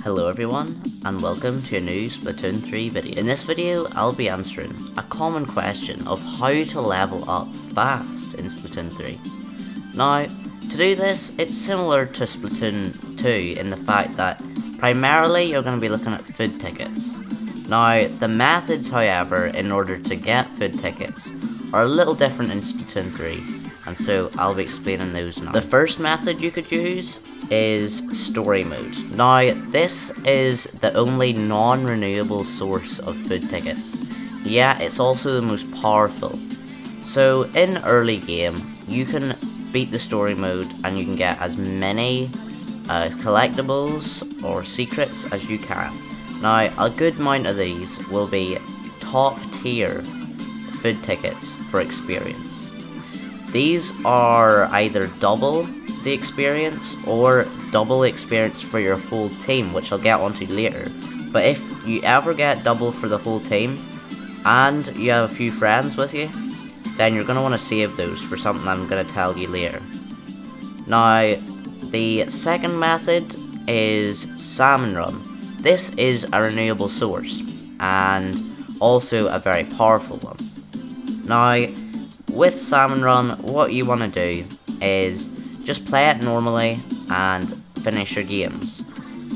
Hello everyone, and welcome to a new Splatoon 3 video. In this video, I'll be answering a common question of how to level up fast in Splatoon 3. Now, to do this, it's similar to Splatoon 2 in the fact that primarily you're going to be looking at food tickets. Now, the methods, however, in order to get food tickets are a little different in Splatoon 3, and so I'll be explaining those now. The first method you could use is story mode. Now, this is the only non-renewable source of food tickets. Yeah, it's also the most powerful. So in early game, you can beat the story mode and you can get as many collectibles or secrets as you can. Now, a good amount of these will be top tier food tickets for experience. These are either double the experience or double experience for your whole team, which I'll get onto later. But if you ever get double for the whole team and you have a few friends with you, then you're going to want to save those for something I'm going to tell you later. Now, the second method is Salmon Run. This is a renewable source and also a very powerful one. Now, with Salmon Run, what you want to do is just play it normally and finish your games.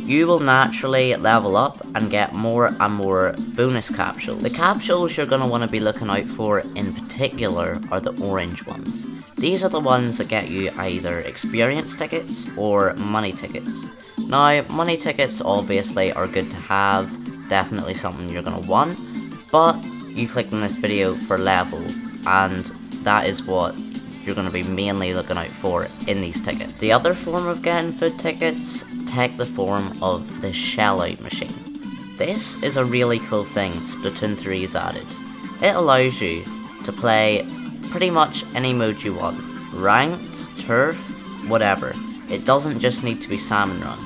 You will naturally level up and get more and more bonus capsules. The capsules you're going to want to be looking out for in particular are the orange ones. These are the ones that get you either experience tickets or money tickets. Now, money tickets obviously are good to have, definitely something you're going to want, but you clicked on this video for level, and that is what you're going to be mainly looking out for in these tickets. The other form of getting food tickets take the form of the shell out machine. This is a really cool thing Splatoon 3 has added. It allows you to play pretty much any mode you want. Ranked, turf, whatever. It doesn't just need to be Salmon Run.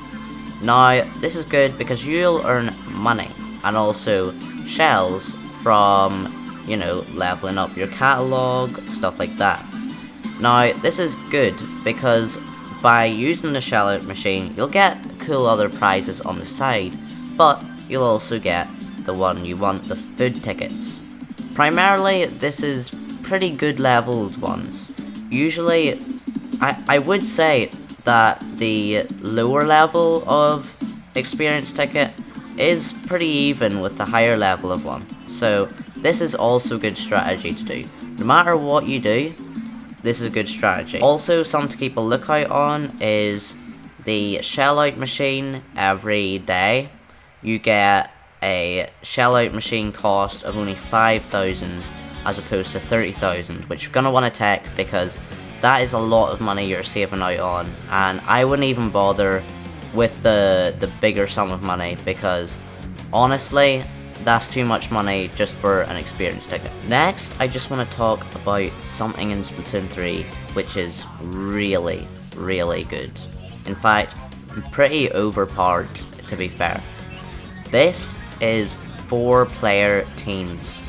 Now, this is good because you'll earn money and also shells from, you know, leveling up your catalog, stuff like that. Now, this is good because by using the shell out machine, you'll get cool other prizes on the side, but you'll also get the one you want, the food tickets. Primarily, this is pretty good leveled ones. Usually, I would say that the lower level of experience ticket is pretty even with the higher level of one. So, this is also good strategy to do. No matter what you do, this is a good strategy. Also, something to keep a lookout on is the shell out machine. Every day you get a shell out machine cost of only 5,000 as opposed to 30,000, which you're going to want to take because that is a lot of money you're saving out on, and I wouldn't even bother with the bigger sum of money because honestly that's too much money just for an experience ticket. Next, I just want to talk about something in Splatoon 3 which is really, really good. In fact, pretty overpowered to be fair. This is 4-player teams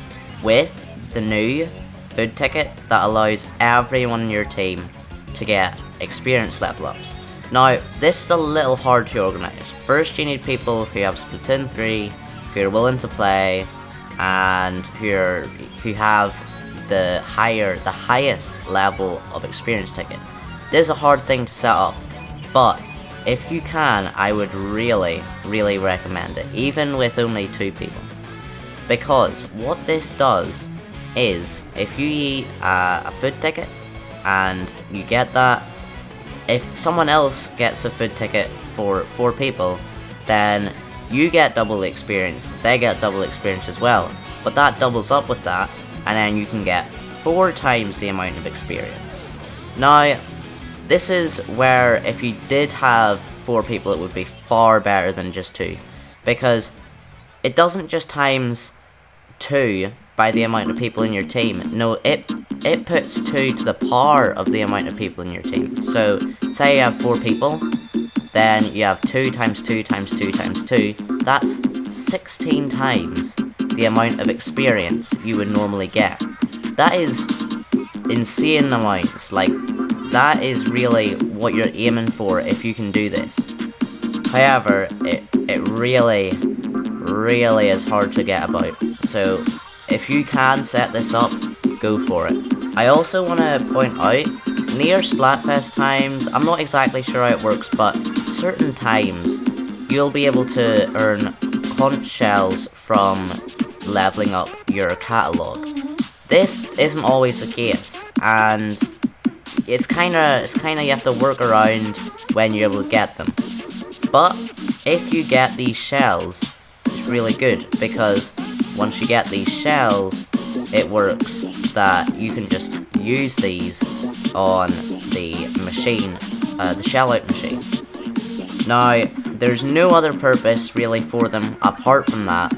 with the new food ticket that allows everyone in your team to get experience level ups. Now, this is a little hard to organise. First, you need people who have Splatoon 3, who are willing to play, and who have the highest level of experience ticket. This is a hard thing to set up, but if you can, I would really, really recommend it, even with only 2 people. Because what this does is, if you eat a food ticket and you get that, if someone else gets a food ticket for 4 people, then you get double experience, they get double experience as well, but that doubles up with that, and then you can get 4 times the amount of experience. Now, this is where if you did have 4 people, it would be far better than just 2, because it doesn't just times 2 by the amount of people in your team. No, it puts 2 to the power of the amount of people in your team. So, say you have 4 people, then you have 2 times 2 times 2 times 2, that's 16 times the amount of experience you would normally get. That is insane amounts, like, that is really what you're aiming for if you can do this. However, it really is hard to get about. So if you can set this up, go for it. I also want to point out, near Splatfest times, I'm not exactly sure how it works, but certain times you'll be able to earn conch shells from leveling up your catalogue. This isn't always the case, and it's kinda you have to work around when you're able to get them. But if you get these shells, it's really good, because once you get these shells, it works that you can just use these on the machine, the shell out machine. Now, there's no other purpose really for them apart from that,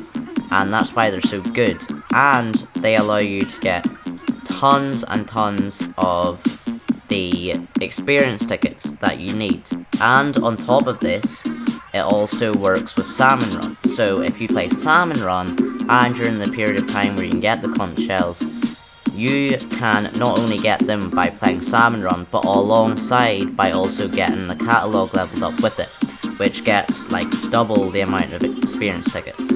and that's why they're so good, and they allow you to get tons and tons of the experience tickets that you need. And on top of this, it also works with Salmon Run. So if you play Salmon Run, and during the period of time where you can get the conch shells, you can not only get them by playing Salmon Run, but alongside by also getting the catalogue leveled up with it, which gets like double the amount of experience tickets.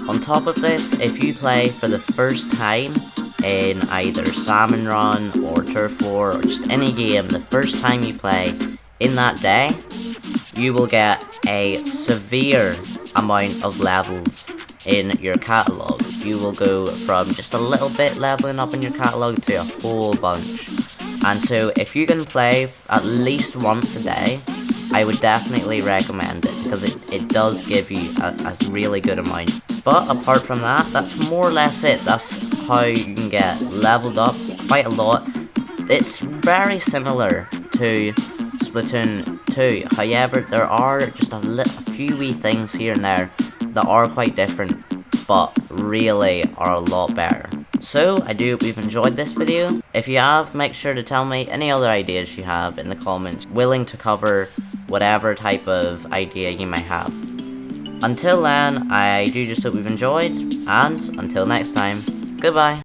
On top of this, if you play for the first time in either Salmon Run or Turf War or just any game, the first time you play in that day, you will get a severe amount of levels in your catalogue. You will go from just a little bit leveling up in your catalogue to a whole bunch. And so if you can play at least once a day, I would definitely recommend it, because it does give you a really good amount. But apart from that, that's more or less it. That's how you can get leveled up quite a lot. It's very similar to Splatoon 2, however, there are just a few wee things here and there that are quite different, but really are a lot better. So, I do hope you've enjoyed this video. If you have, make sure to tell me any other ideas you have in the comments, willing to cover whatever type of idea you may have. Until then, I do just hope you've enjoyed, and until next time, goodbye.